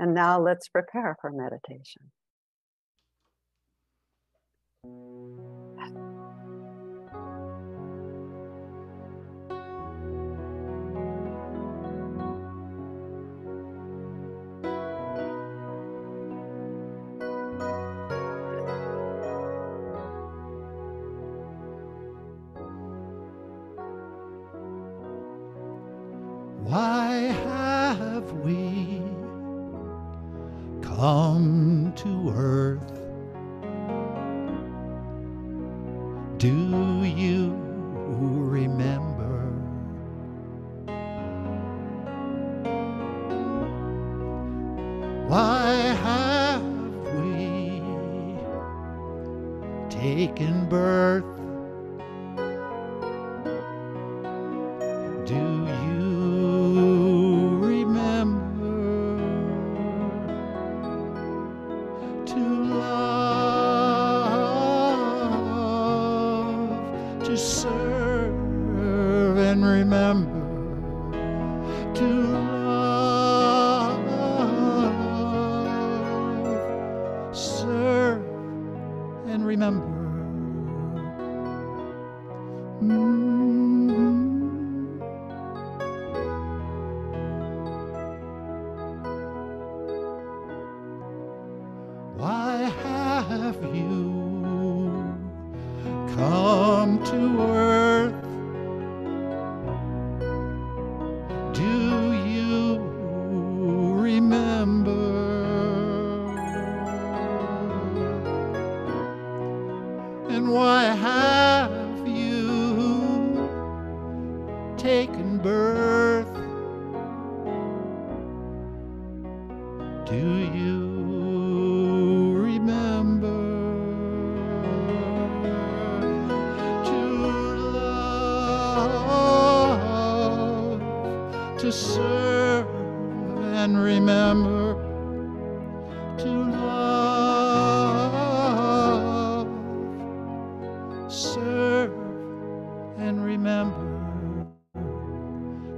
And now let's prepare for meditation. Why have we come to earth? Do you remember? Why have we taken birth? Do you remember to love, to serve and remember to love, serve and remember. Why have you come to earth? Do you remember? And why have you taken birth? Do you remember to love, to serve and remember to love, serve and remember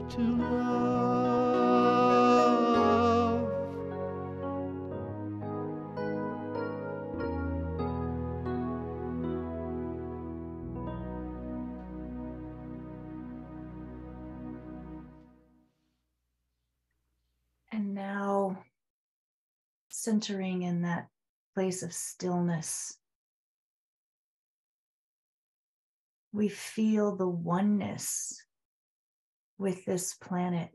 to love. And now, centering in that place of stillness, we feel the oneness with this planet.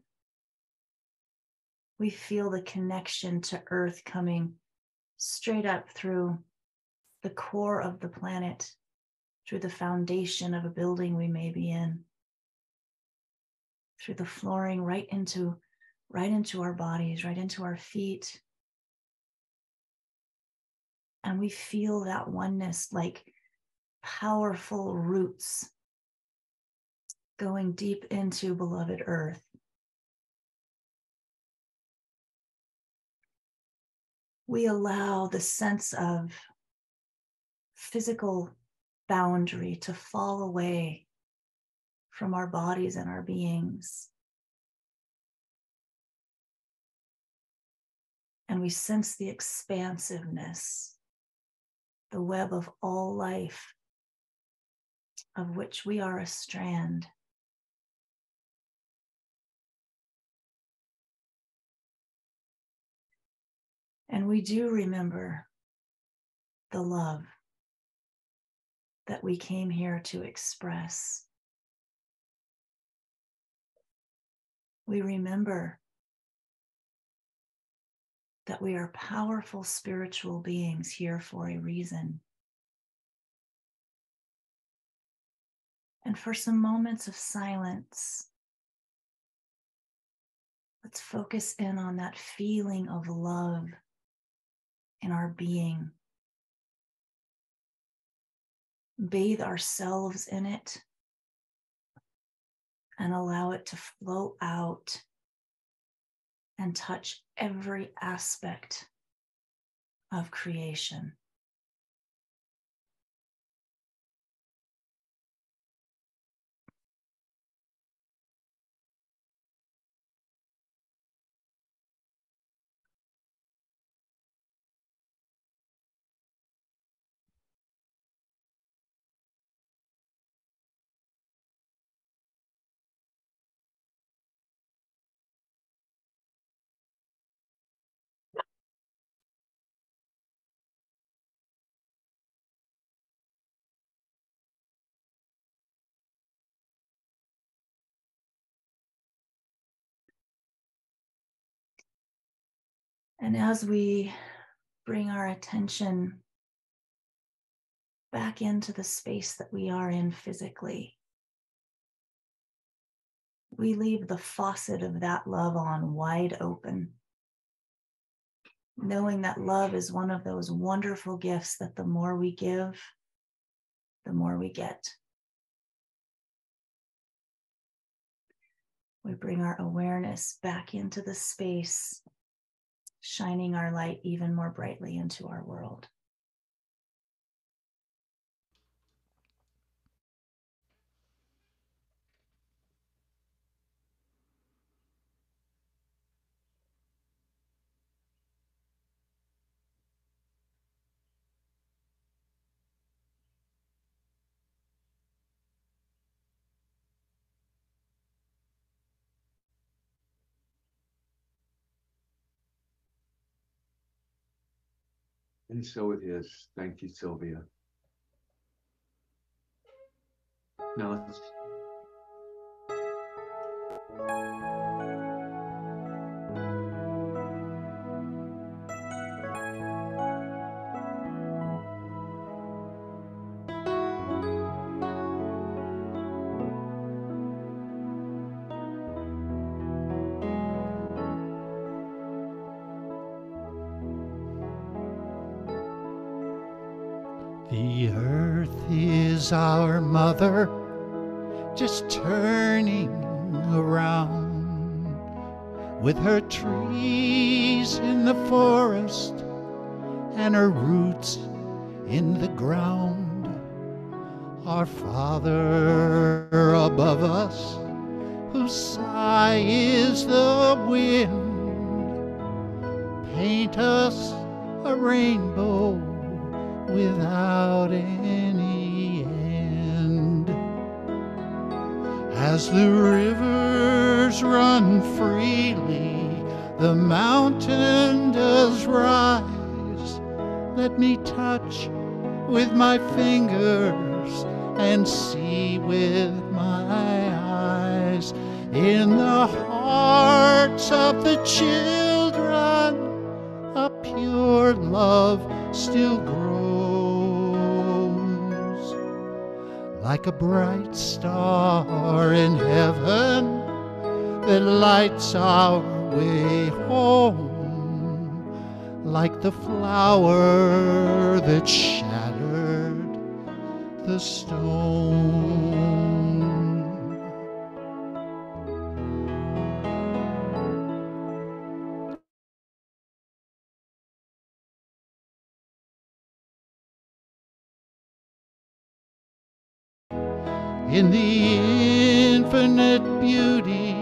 We feel the connection to Earth coming straight up through the core of the planet, through the foundation of a building we may be in, through the flooring right into our bodies, right into our feet. And we feel that oneness like powerful roots going deep into beloved Earth. We allow the sense of physical boundary to fall away from our bodies and our beings. And we sense the expansiveness, the web of all life, of which we are a strand. And we do remember the love that we came here to express. We remember that we are powerful spiritual beings here for a reason. And for some moments of silence, let's focus in on that feeling of love in our being. Bathe ourselves in it and allow it to flow out and touch every aspect of creation. And as we bring our attention back into the space that we are in physically, we leave the faucet of that love on wide open, knowing that love is one of those wonderful gifts that the more we give, the more we get. We bring our awareness back into the space, shining our light even more brightly into our world. And so it is. Thank you, Cylvia. Now let's The earth is our mother, just turning around, with her trees in the forest and her roots in the ground. Our Father above us, whose sigh is the wind, paint us a rainbow without any end. As the rivers run freely, the mountain does rise. Let me touch with my fingers and see with my eyes. In the hearts of the children, a pure love still grows, like a bright star in heaven that lights our way home, like the flower that shattered the stone. In the infinite beauty,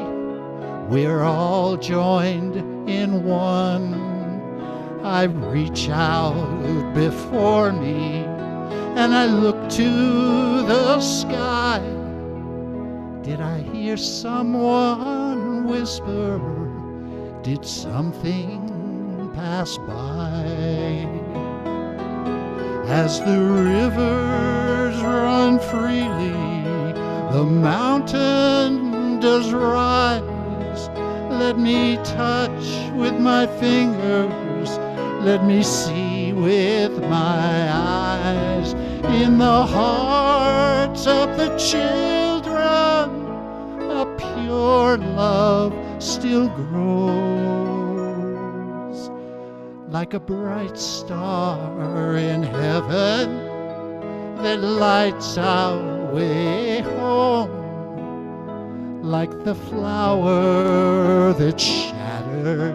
we're all joined in one. I reach out before me and I look to the sky. Did I hear someone whisper? Did something pass by? As the rivers run freely, the mountain does rise. Let me touch with my fingers, let me see with my eyes. In the hearts of the children, a pure love still grows, like a bright star in heaven that lights our way home, like the flower that shattered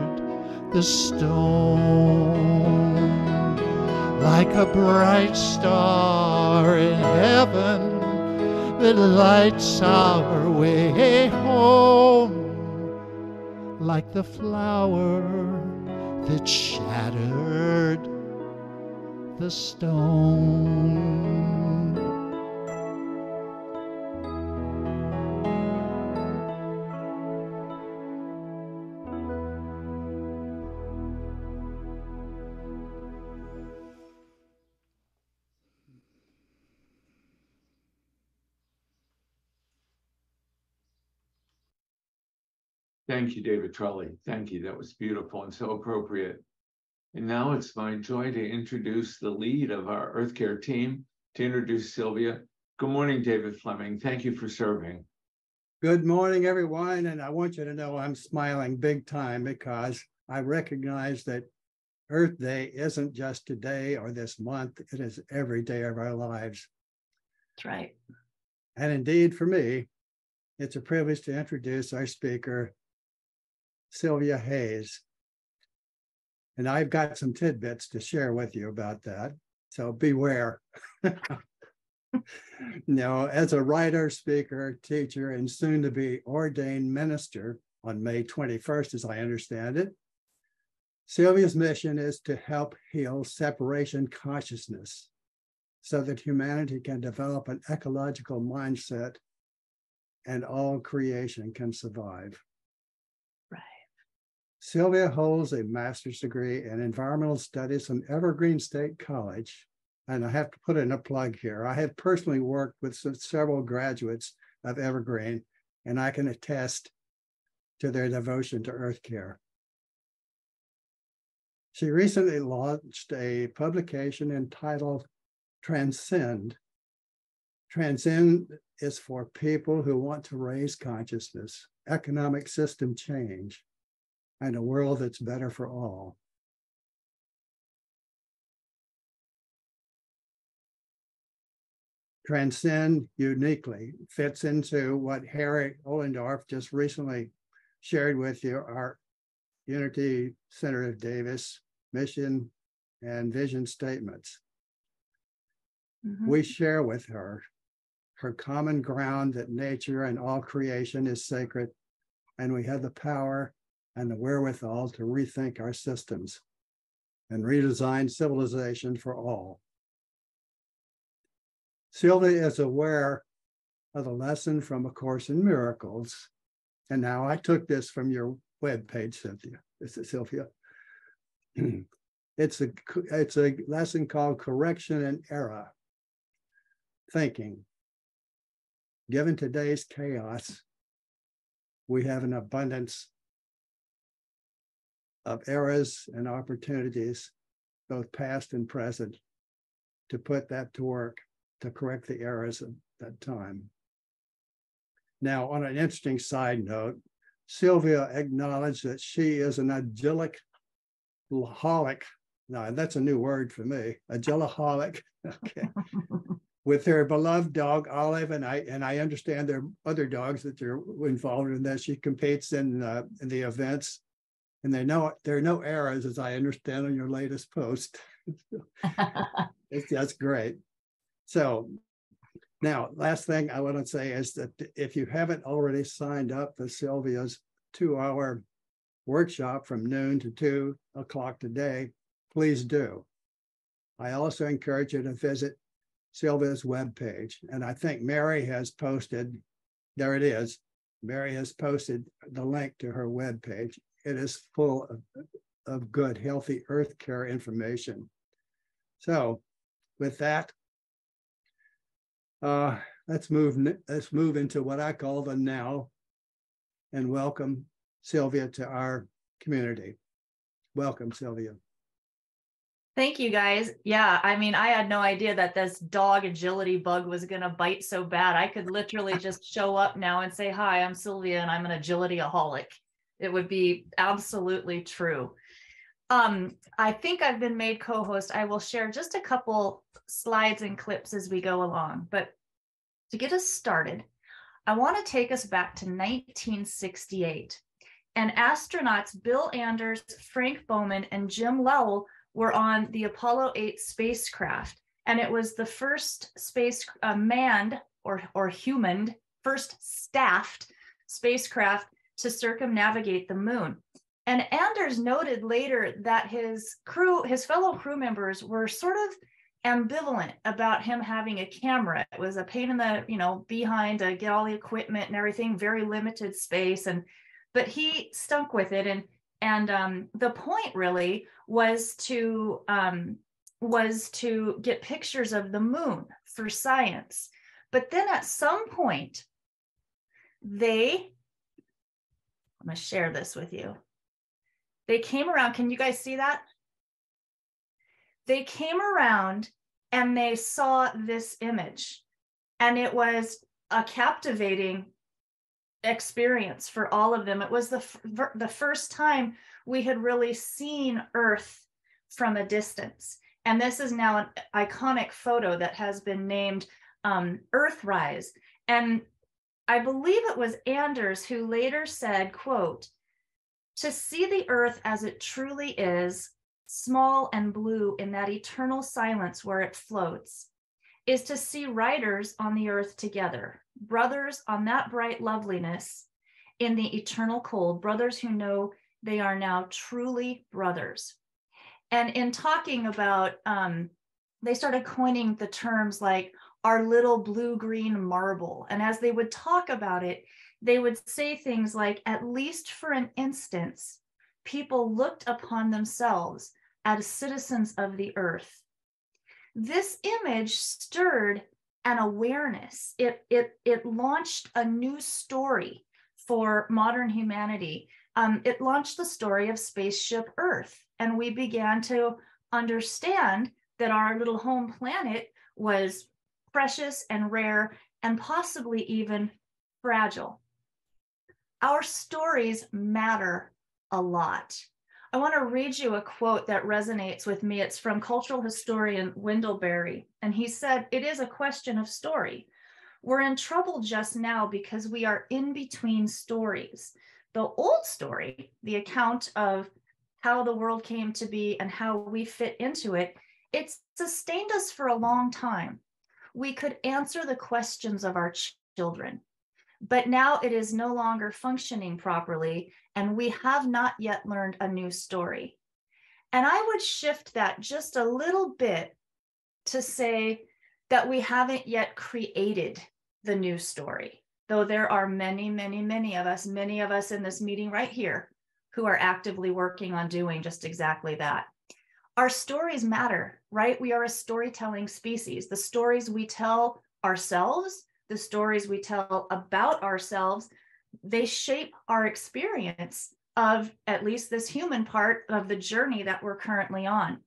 the stone, like a bright star in heaven that lights our way home, like the flower that shattered the stone. thank you, David Trulli. Thank you. That was beautiful and so appropriate. And now it's my joy to introduce the lead of our Earth Care team, to introduce Cylvia. Good morning, David Fleming. Thank you for serving. Good morning, everyone. And I want you to know I'm smiling big time because I recognize that Earth Day isn't just today or this month, it is every day of our lives. That's right. And indeed, for me, it's a privilege to introduce our speaker, Cylvia Hayes. And I've got some tidbits to share with you about that. So beware. Now, as a writer, speaker, teacher, and soon to be ordained minister on May 21st, as I understand it, Cylvia's mission is to help heal separation consciousness so that humanity can develop an ecological mindset and all creation can survive. Right. Cylvia holds a master's degree in environmental studies from Evergreen State College. And I have to put in a plug here. I have personally worked with several graduates of Evergreen, and I can attest to their devotion to Earth Care. She recently launched a publication entitled Transcend. Transcend is for people who want to raise consciousness, economic system change, and a world that's better for all. Transcend uniquely fits into what Harry Ollendorf just recently shared with you, our Unity Center of Davis mission and vision statements. Mm-hmm. We share with her common ground that nature and all creation is sacred, and we have the power and the wherewithal to rethink our systems and redesign civilization for all. Cylvia is aware of the lesson from A Course in Miracles. And now I took this from your webpage, Cylvia. It's a lesson called Correction and Error Thinking. Given today's chaos, we have an abundance of errors and opportunities, both past and present, to put that to work, to correct the errors of that time. Now, on an interesting side note, Cylvia acknowledged that she is an agilic holic. Now, that's a new word for me, agilaholic. Okay. With her beloved dog, Olive, and I understand there are other dogs that are involved in that. She competes in the events, and there are no errors, as I understand on your latest post. That's great. So now, last thing I want to say is that if you haven't already signed up for Cylvia's 2-hour workshop from noon to 2 o'clock today, please do. I also encourage you to visit Cylvia's webpage. And I think Mary has posted, there it is. Mary has posted the link to her webpage. It is full of good, healthy Earth Care information. So with that, let's move into what I call the now and welcome Cylvia to our community. Welcome, Cylvia. Thank you, guys. Yeah, I mean, I had no idea that this dog agility bug was going to bite so bad. I could literally just show up now and say, hi, I'm Cylvia and I'm an agility-aholic. It would be absolutely true. I think I've been made co-host. I will share just a couple slides and clips as we go along. But to get us started, I want to take us back to 1968. And astronauts Bill Anders, Frank Bowman, and Jim Lowell were on the Apollo 8 spacecraft. And it was the first manned or humaned, first staffed spacecraft to circumnavigate the moon. And Anders noted later that his fellow crew members were sort of ambivalent about him having a camera. It was a pain in the behind to get all the equipment and everything, very limited space. But he stuck with it. And the point really was to get pictures of the moon for science. But then at some point, I'm going to share this with you. They came around. Can you guys see that? they came around and they saw this image, and it was a captivating experience for all of them. It was the first time we had really seen Earth from a distance. And this is now an iconic photo that has been named Earthrise. And I believe it was Anders who later said, quote, "To see the Earth as it truly is, small and blue in that eternal silence where it floats, is to see riders on the earth together, brothers on that bright loveliness in the eternal cold, brothers who know they are now truly brothers." And in talking about, they started coining the terms like our little blue-green marble. And as they would talk about it, they would say things like, at least for an instance, people looked upon themselves as citizens of the earth. This image stirred an awareness. It launched a new story for modern humanity. It launched the story of spaceship Earth, and we began to understand that our little home planet was precious and rare and possibly even fragile. Our stories matter a lot. I want to read you a quote that resonates with me. It's from cultural historian Wendell Berry, and he said, "It is a question of story. We're in trouble just now because we are in between stories. The old story, the account of how the world came to be and how we fit into it, it sustained us for a long time. We could answer the questions of our children. But now it is no longer functioning properly, and we have not yet learned a new story." And I would shift that just a little bit to say that we haven't yet created the new story, though there are many, many, many of us in this meeting right here who are actively working on doing just exactly that. Our stories matter, right? We are a storytelling species. The stories we tell ourselves, the stories we tell about ourselves, they shape our experience of at least this human part of the journey that we're currently on.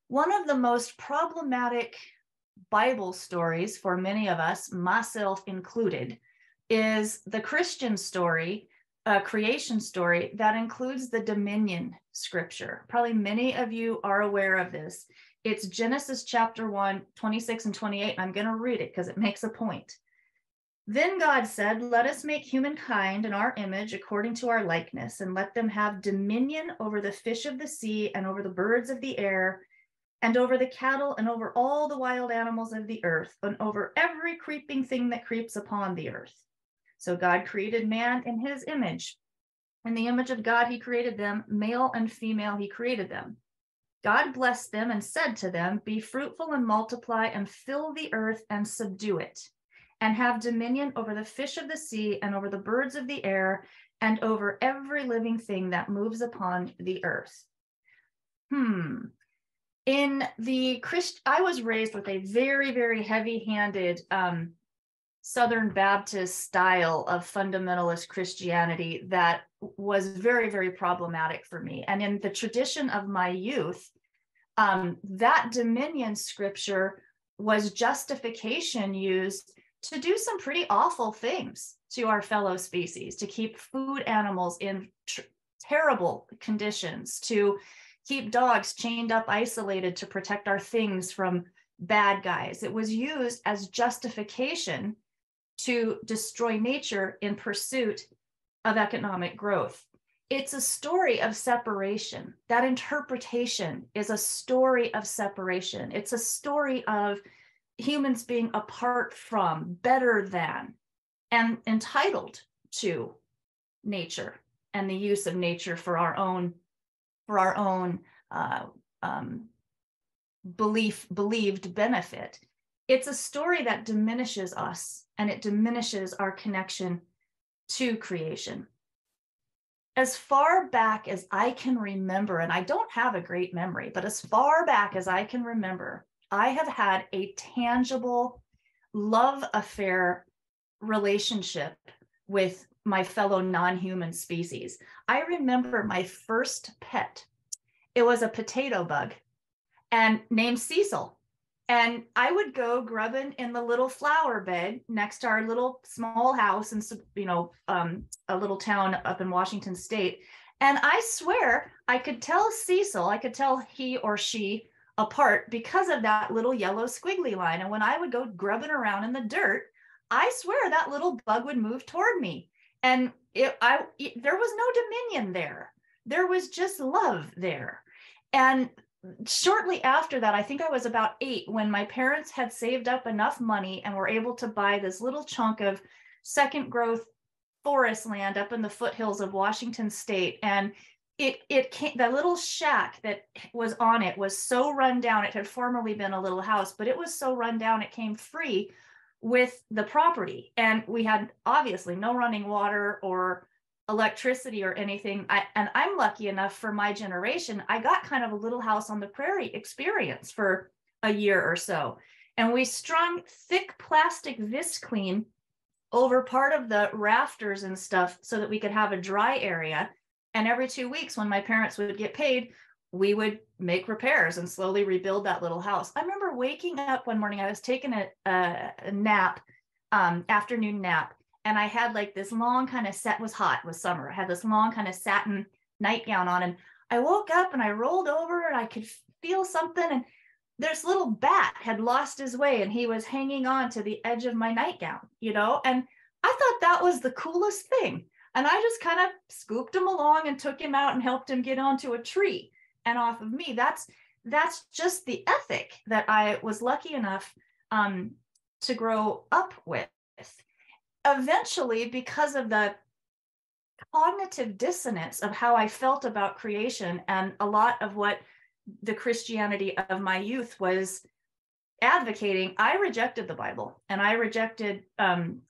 One of the most problematic Bible stories for many of us, myself included, is the Christian story, creation story that includes the dominion scripture. Probably many of you are aware of this. It's Genesis chapter 1, 26 and 28. I'm going to read it because it makes a point. "Then God said, let us make humankind in our image according to our likeness, and let them have dominion over the fish of the sea and over the birds of the air and over the cattle and over all the wild animals of the earth and over every creeping thing that creeps upon the earth. So God created man in his image. In the image of God, he created them, male and female, he created them. God blessed them and said to them, be fruitful and multiply and fill the earth and subdue it, and have dominion over the fish of the sea and over the birds of the air and over every living thing that moves upon the earth." In the I was raised with a very, very heavy-handed Southern Baptist style of fundamentalist Christianity that was very, very problematic for me. And in the tradition of my youth, that dominion scripture was justification used to do some pretty awful things to our fellow species, to keep food animals in terrible conditions, to keep dogs chained up, isolated to protect our things from bad guys. It was used as justification to destroy nature in pursuit of economic growth. It's a story of separation. That interpretation is a story of separation. It's a story of humans being apart from, better than, and entitled to nature and the use of nature for our own believed benefit. It's a story that diminishes us, and it diminishes our connection to creation. As far back as I can remember, and I don't have a great memory, but as far back as I can remember, I have had a tangible love affair relationship with my fellow non-human species. I remember my first pet. It was a potato bug. and named Cecil. And I would go grubbing in the little flower bed next to our little small house in, a little town up in Washington State. And I swear I could tell Cecil, I could tell he or she apart because of that little yellow squiggly line. And when I would go grubbing around in the dirt, I swear that little bug would move toward me. And there was no dominion there. There was just love there. And shortly after that, I think I was about 8, when my parents had saved up enough money and were able to buy this little chunk of second growth forest land up in the foothills of Washington State. And it came, the little shack that was on it was so run down. It had formerly been a little house, but it was so run down, it came free with the property. And we had obviously no running water or electricity or anything. And I'm lucky enough, for my generation, I got kind of a little house on the prairie experience for a year or so. And we strung thick plastic visqueen over part of the rafters and stuff so that we could have a dry area. And every 2 weeks, when my parents would get paid, we would make repairs and slowly rebuild that little house. I remember waking up one morning, I was taking a nap, afternoon nap, and I had like this long kind of set, was hot, it was summer. I had this long kind of satin nightgown on, and I woke up and I rolled over and I could feel something, and this little bat had lost his way and he was hanging on to the edge of my nightgown, and I thought that was the coolest thing. And I just kind of scooped him along and took him out and helped him get onto a tree and off of me. That's just the ethic that I was lucky enough to grow up with. Eventually, because of the cognitive dissonance of how I felt about creation and a lot of what the Christianity of my youth was advocating, I rejected the Bible and I rejected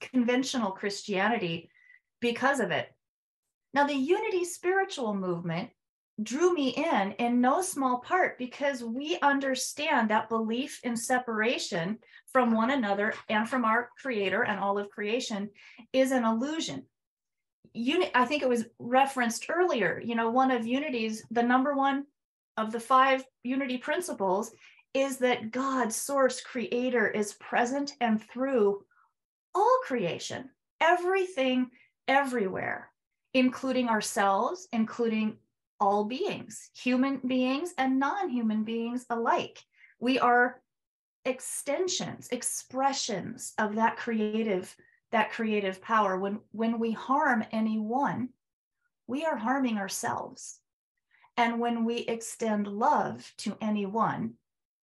conventional Christianity because of it. Now, the Unity spiritual movement drew me in no small part because we understand that belief in separation from one another and from our Creator and all of creation is an illusion. I think it was referenced earlier, one of Unity's, the number one of the 5 Unity principles is that God, source, creator, is present and through all creation, everything, everywhere, including ourselves, including all beings, human beings and non-human beings alike. We are extensions, expressions of that creative power. When we harm anyone, we are harming ourselves. And when we extend love to anyone,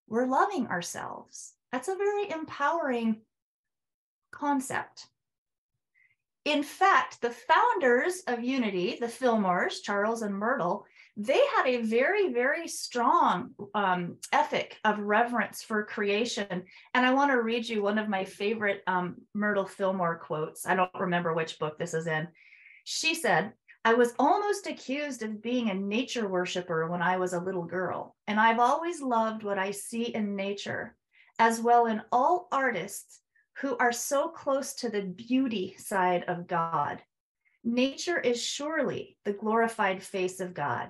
we're loving ourselves. That's a very empowering concept. In fact, the founders of Unity, the Fillmores, Charles and Myrtle, they had a very, very strong ethic of reverence for creation. And I want to read you one of my favorite Myrtle Fillmore quotes. I don't remember which book this is in. She said, "I was almost accused of being a nature worshiper when I was a little girl, and I've always loved what I see in nature, as well in all artists who are so close to the beauty side of God. Nature is surely the glorified face of God.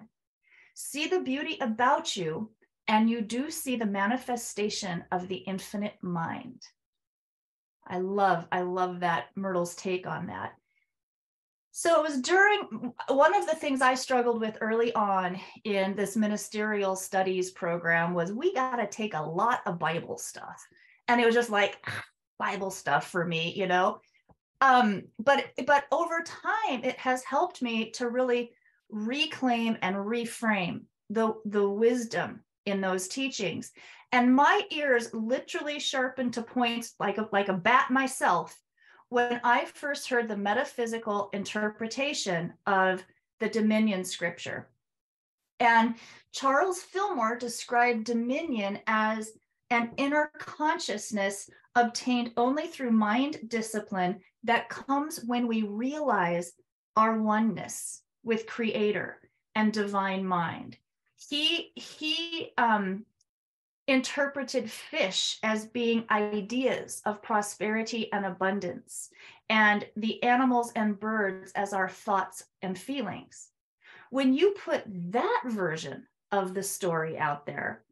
See the beauty about you, and you do see the manifestation of the infinite mind." I love that Myrtle's take on that. So it was during one of the things I struggled with early on in this ministerial studies program was we got to take a lot of Bible stuff. And it was just like Bible stuff for me, but over time, it has helped me to really reclaim and reframe the wisdom in those teachings. And my ears literally sharpened to points like a bat myself when I first heard the metaphysical interpretation of the dominion scripture. And Charles Fillmore described dominion as an inner consciousness obtained only through mind discipline that comes when we realize our oneness with Creator and divine mind. He interpreted fish as being ideas of prosperity and abundance, and the animals and birds as our thoughts and feelings. When you put that version of the story out there,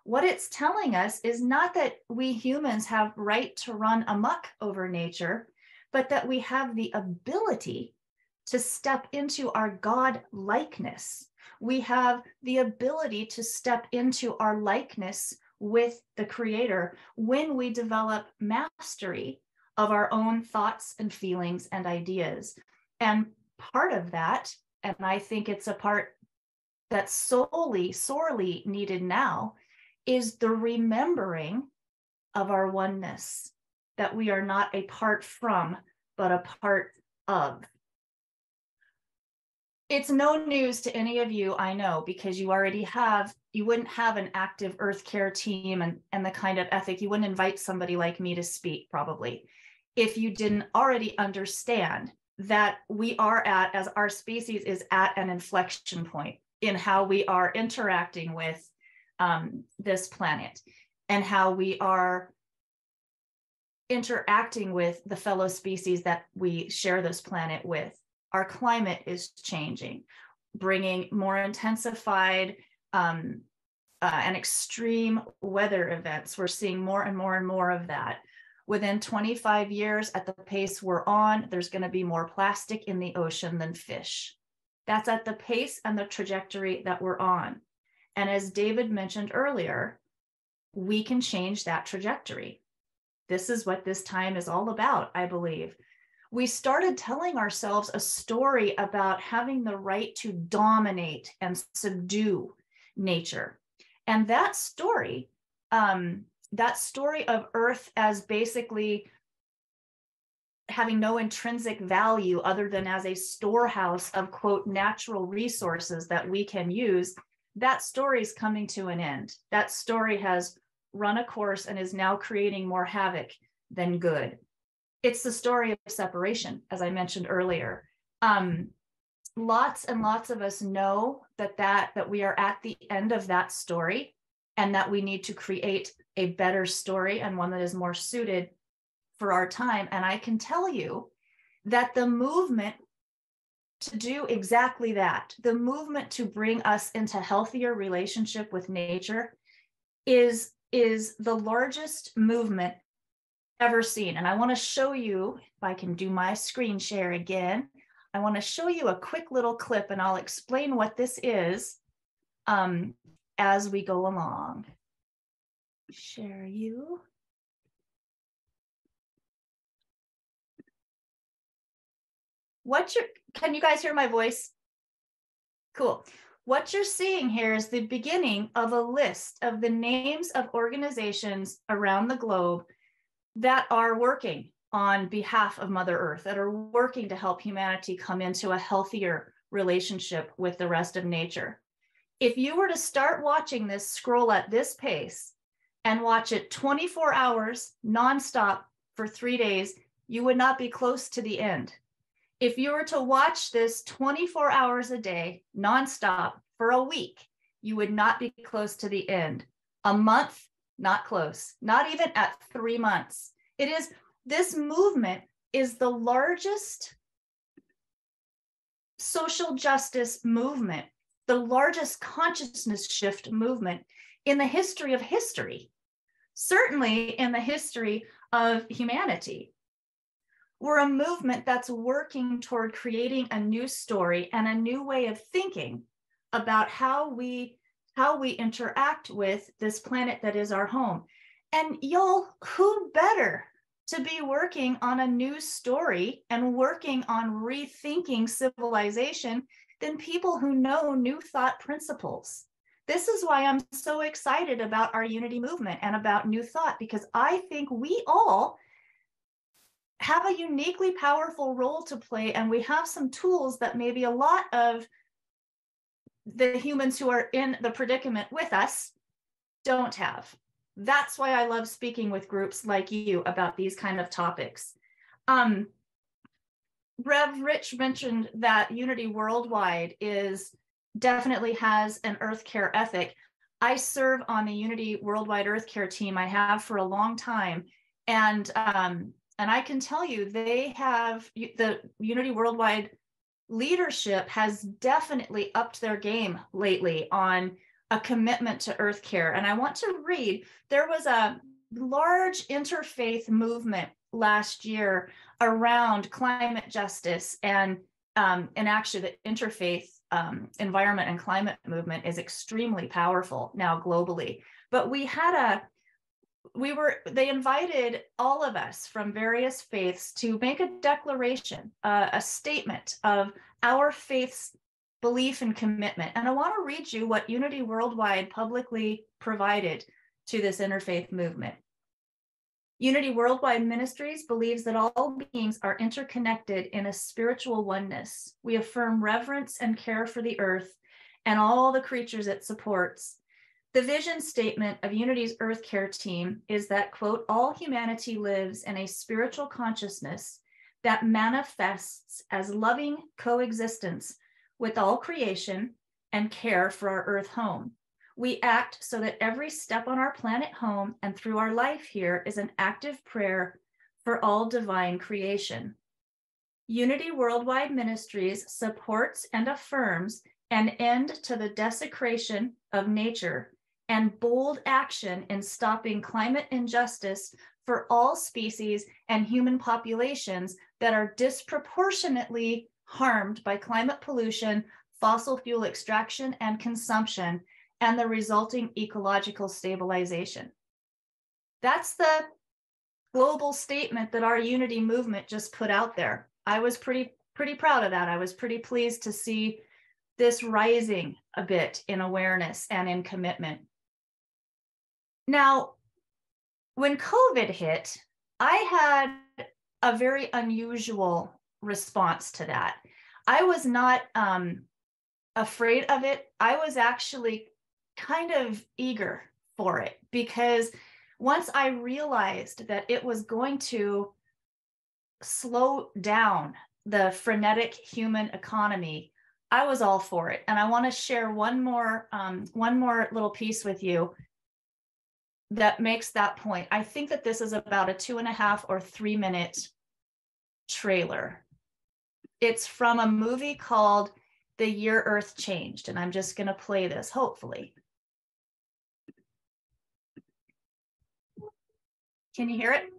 what it's telling us is not that we humans have right to run amok over nature, but that we have the ability to step into our God likeness. We have the ability to step into our likeness with the Creator when we develop mastery of our own thoughts and feelings and ideas. And part of that, and I think it's a part that's sorely needed now, is the remembering of our oneness, that we are not a part from, but a part of. It's no news to any of you, I know, because you wouldn't have an active Earth Care team and the kind of ethic. You wouldn't invite somebody like me to speak, probably, if you didn't already understand that we are at, as our species is at, an inflection point in how we are interacting with this planet and how we are interacting with the fellow species that we share this planet with. Our climate is changing, bringing more intensified and extreme weather events. We're seeing more and more and more of that. Within 25 years, at the pace we're on, there's going to be more plastic in the ocean than fish. That's at the pace and the trajectory that we're on. And as David mentioned earlier, we can change that trajectory. This is what this time is all about, I believe. We started telling ourselves a story about having the right to dominate and subdue nature. And that story of Earth as basically having no intrinsic value other than as a storehouse of, quote, natural resources that we can use, that story is coming to an end. That story has run a course and is now creating more havoc than good. It's the story of separation, as I mentioned earlier. Lots and lots of us know that we are at the end of that story and that we need to create a better story and one that is more suited for our time. And I can tell you that the movement to do exactly that, the movement to bring us into healthier relationship with nature is the largest movement ever seen. And I want to show you, if I can do my screen share again, I want to show you a quick little clip and I'll explain what this is as we go along. Share you. Can you guys hear my voice? Cool. What you're seeing here is the beginning of a list of the names of organizations around the globe that are working on behalf of Mother Earth, that are working to help humanity come into a healthier relationship with the rest of nature. If you were to start watching this scroll at this pace and watch it 24 hours nonstop for 3 days, you would not be close to the end. If you were to watch this 24 hours a day nonstop for a week, you would not be close to the end. A month, not close, not even at 3 months. This movement is the largest social justice movement, the largest consciousness shift movement in the history of history, certainly in the history of humanity. We're a movement that's working toward creating a new story and a new way of thinking about how we interact with this planet that is our home. And y'all, who better to be working on a new story and working on rethinking civilization than people who know new thought principles? This is why I'm so excited about our unity movement and about new thought, because I think we all have a uniquely powerful role to play, and we have some tools that maybe a lot of the humans who are in the predicament with us don't have. That's why I love speaking with groups like you about these kind of topics. Rev Rich mentioned that Unity Worldwide definitely has an Earth Care ethic. I serve on the Unity Worldwide Earth Care team. I have for a long time. And I can tell you, the Unity Worldwide leadership has definitely upped their game lately on a commitment to earth care. And I want to read, there was a large interfaith movement last year around climate justice, and actually the interfaith environment and climate movement is extremely powerful now globally. But they invited all of us from various faiths to make a declaration, a statement of our faith's belief and commitment. And I want to read you what Unity Worldwide publicly provided to this interfaith movement. Unity Worldwide Ministries believes that all beings are interconnected in a spiritual oneness. We affirm reverence and care for the earth and all the creatures it supports. The vision statement of Unity's Earth Care team is that, quote, all humanity lives in a spiritual consciousness that manifests as loving coexistence with all creation and care for our earth home. We act so that every step on our planet home and through our life here is an active prayer for all divine creation. Unity Worldwide Ministries supports and affirms an end to the desecration of nature and bold action in stopping climate injustice for all species and human populations that are disproportionately harmed by climate pollution, fossil fuel extraction and consumption, and the resulting ecological stabilization. That's the global statement that our Unity movement just put out there. I was pretty proud of that. I was pretty pleased to see this rising a bit in awareness and in commitment. Now, when COVID hit, I had a very unusual response to that. I was not afraid of it. I was actually kind of eager for it, because once I realized that it was going to slow down the frenetic human economy, I was all for it. And I want to share one more little piece with you that makes that point. I think that this is about a 2.5 or 3 minute trailer. It's from a movie called The Year Earth Changed, and I'm just going to play this, hopefully. Can you hear it?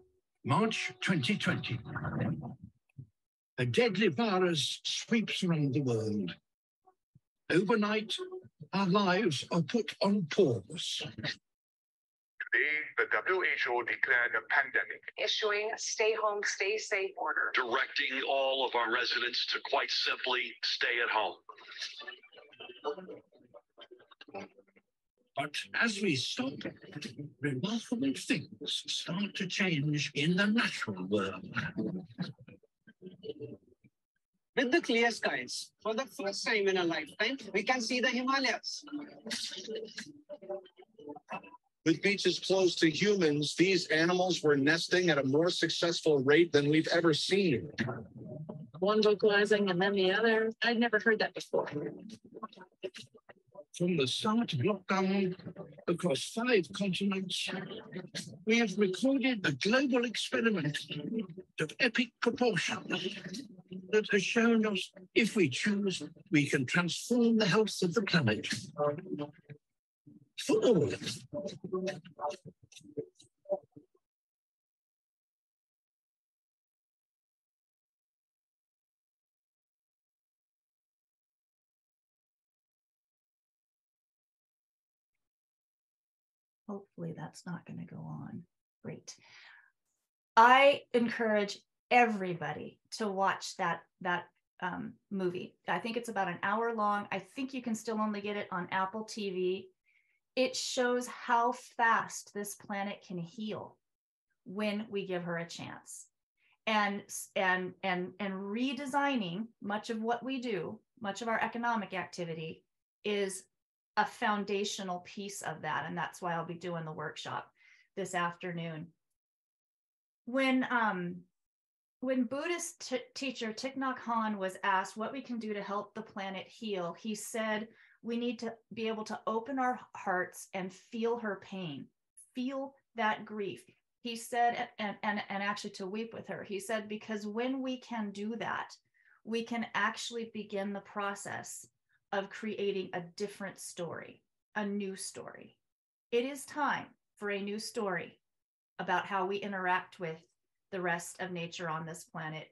March 2020. A deadly virus sweeps around the world. Overnight, our lives are put on pause. Today, the WHO declared a pandemic, issuing a stay home, stay safe order, directing all of our residents to quite simply stay at home. But as we stop, remarkable things start to change in the natural world. with the clear skies. For the first time in a lifetime, we can see the Himalayas. With beaches closed to humans, these animals were nesting at a more successful rate than we've ever seen. One vocalizing and then the other. I'd never heard that before. From the start of lockdown across 5 continents, we have recorded a global experiment of epic proportion that has shown us, if we choose, we can transform the health of the planet. For all. Hopefully that's not going to go on. Great. I encourage everybody to watch that movie. I think it's about an hour long. I think you can still only get it on Apple TV. It shows how fast this planet can heal when we give her a chance. And redesigning much of what we do, much of our economic activity, is a foundational piece of that. And that's why I'll be doing the workshop this afternoon. When Buddhist teacher Thich Nhat Hanh was asked what we can do to help the planet heal, he said, we need to be able to open our hearts and feel her pain, feel that grief. He said, and actually to weep with her. He said, because when we can do that, we can actually begin the process of creating a different story. a new story. It is time for a new story about how we interact with the rest of nature on this planet.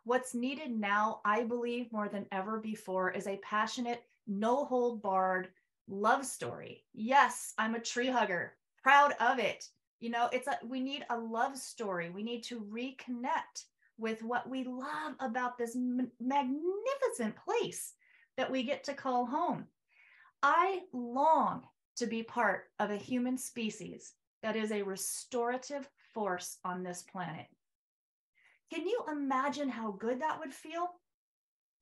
What's needed now, I believe, more than ever before, is a passionate, no-hold-barred love story. Yes, I'm a tree hugger, proud of it. You know, we need a love story. We need to reconnect with what we love about this magnificent place that we get to call home. I long to be part of a human species that is a restorative force on this planet. Can you imagine how good that would feel?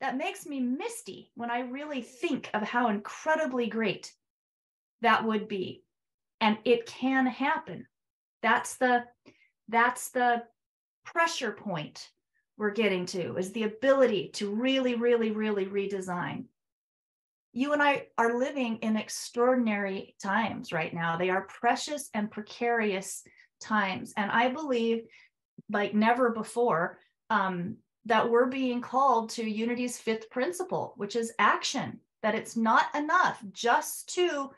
That makes me misty when I really think of how incredibly great that would be. And it can happen. That's the pressure point we're getting to, is the ability to really, really, really redesign. You and I are living in extraordinary times right now. They are precious and precarious times. And I believe, like never before, that we're being called to Unity's fifth principle, which is action, that it's not enough just to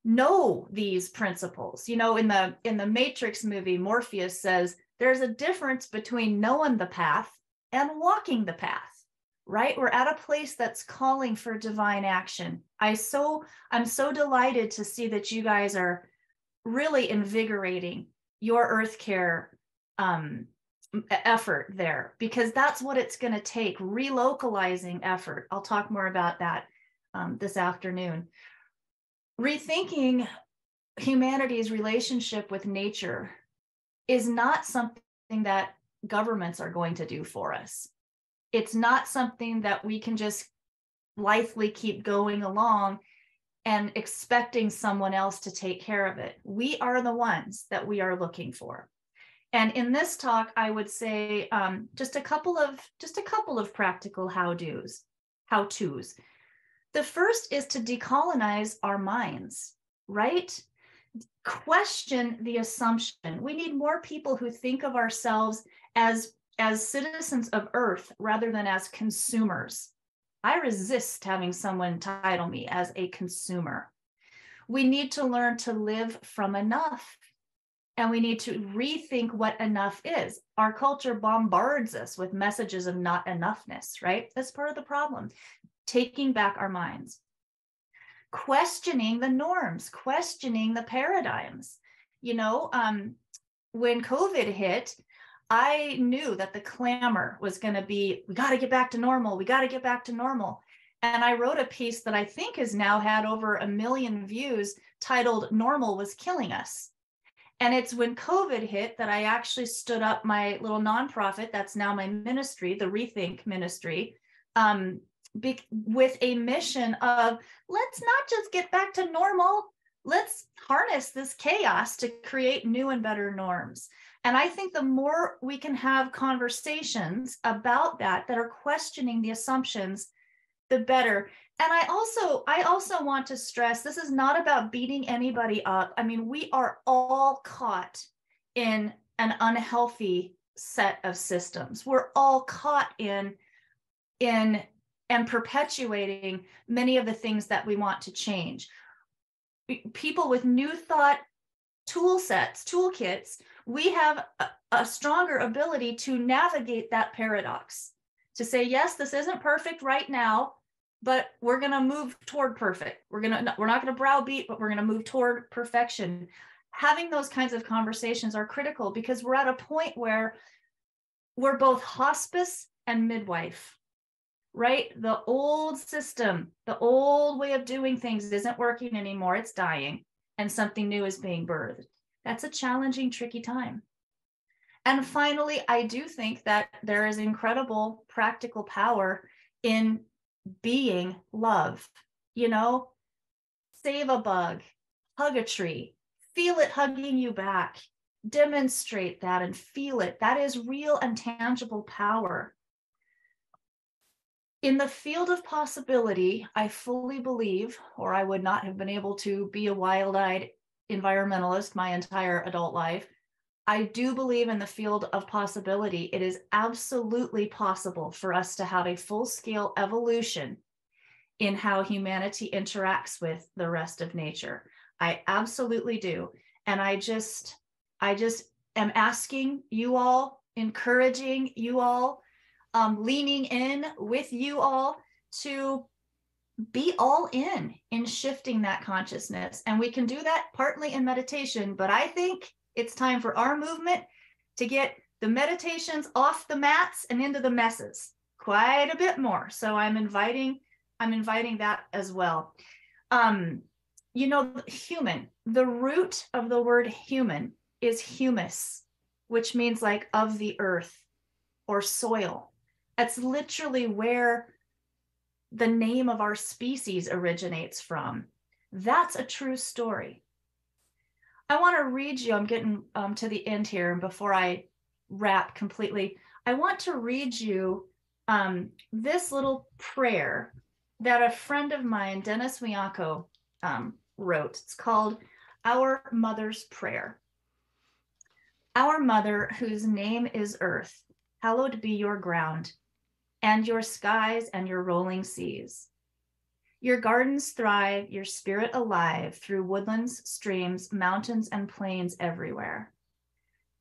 know these principles. You know, in the Matrix movie, Morpheus says there's a difference between knowing the path and walking the path, right? We're at a place that's calling for divine action. I'm so delighted to see that you guys are really invigorating your Earth Care effort there, because that's what it's going to take, relocalizing effort. I'll talk more about that this afternoon. Rethinking humanity's relationship with nature is not something that governments are going to do for us. It's not something that we can just blithely keep going along and expecting someone else to take care of it. We are the ones that we are looking for. And in this talk, I would say just a couple of practical how-tos. The first is to decolonize our minds, right? Question the assumption. We need more people who think of ourselves as citizens of Earth rather than as consumers. I resist having someone title me as a consumer. We need to learn to live from enough. And we need to rethink what enough is. Our culture bombards us with messages of not enough-ness, right? That's part of the problem. Taking back our minds. Questioning the norms, questioning the paradigms. You know, when COVID hit, I knew that the clamor was going to be, we got to get back to normal. We got to get back to normal. And I wrote a piece that I think has now had over 1 million views titled "Normal Was Killing Us." And it's when COVID hit that I actually stood up my little nonprofit, that's now my ministry, the Rethink Ministry, with a mission of, let's not just get back to normal, let's harness this chaos to create new and better norms. And I think the more we can have conversations about that are questioning the assumptions, the better. And I also want to stress, this is not about beating anybody up. I mean, we are all caught in an unhealthy set of systems. We're all caught in and perpetuating many of the things that we want to change. People with new thought toolkits, we have a stronger ability to navigate that paradox, to say, yes, this isn't perfect right now, but we're going to move toward perfect. We're not going to browbeat, but we're going to move toward perfection. Having those kinds of conversations are critical, because we're at a point where we're both hospice and midwife, right? The old system, the old way of doing things isn't working anymore. It's dying, and something new is being birthed. That's a challenging, tricky time. And finally, I do think that there is incredible practical power in being love. You know, save a bug, hug a tree, feel it hugging you back, demonstrate that and feel it. That is real and tangible power. In the field of possibility, I fully believe, or I would not have been able to be a wild-eyed environmentalist my entire adult life, I do believe in the field of possibility. It is absolutely possible for us to have a full-scale evolution in how humanity interacts with the rest of nature. I absolutely do. And I just am asking you all, encouraging you all, leaning in with you all to be all in shifting that consciousness. And we can do that partly in meditation, but I think it's time for our movement to get the meditations off the mats and into the messes quite a bit more. So I'm inviting that as well. You know, human, the root of the word human is humus, which means like of the earth or soil. That's literally where the name of our species originates from. That's a true story. I want to read you, I'm getting to the end here, and before I wrap completely, I want to read you this little prayer that a friend of mine, Dennis Wianco, wrote. It's called Our Mother's Prayer. Our Mother, whose name is Earth, hallowed be your ground, and your skies and your rolling seas. Your gardens thrive, your spirit alive through woodlands, streams, mountains, and plains everywhere.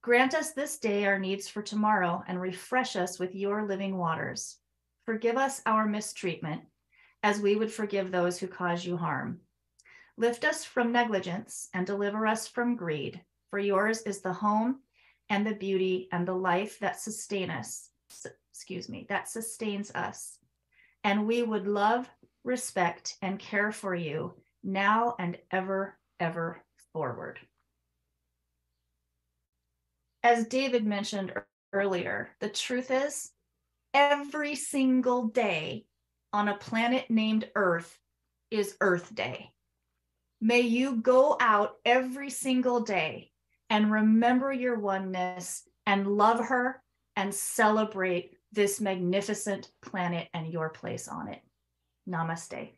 Grant us this day our needs for tomorrow and refresh us with your living waters. Forgive us our mistreatment as we would forgive those who cause you harm. Lift us from negligence and deliver us from greed, for yours is the home and the beauty and the life that sustains us. And we would love, respect, and care for you now and ever, ever forward. As David mentioned earlier, the truth is, every single day on a planet named Earth is Earth Day. May you go out every single day and remember your oneness and love her and celebrate this magnificent planet and your place on it. Namaste.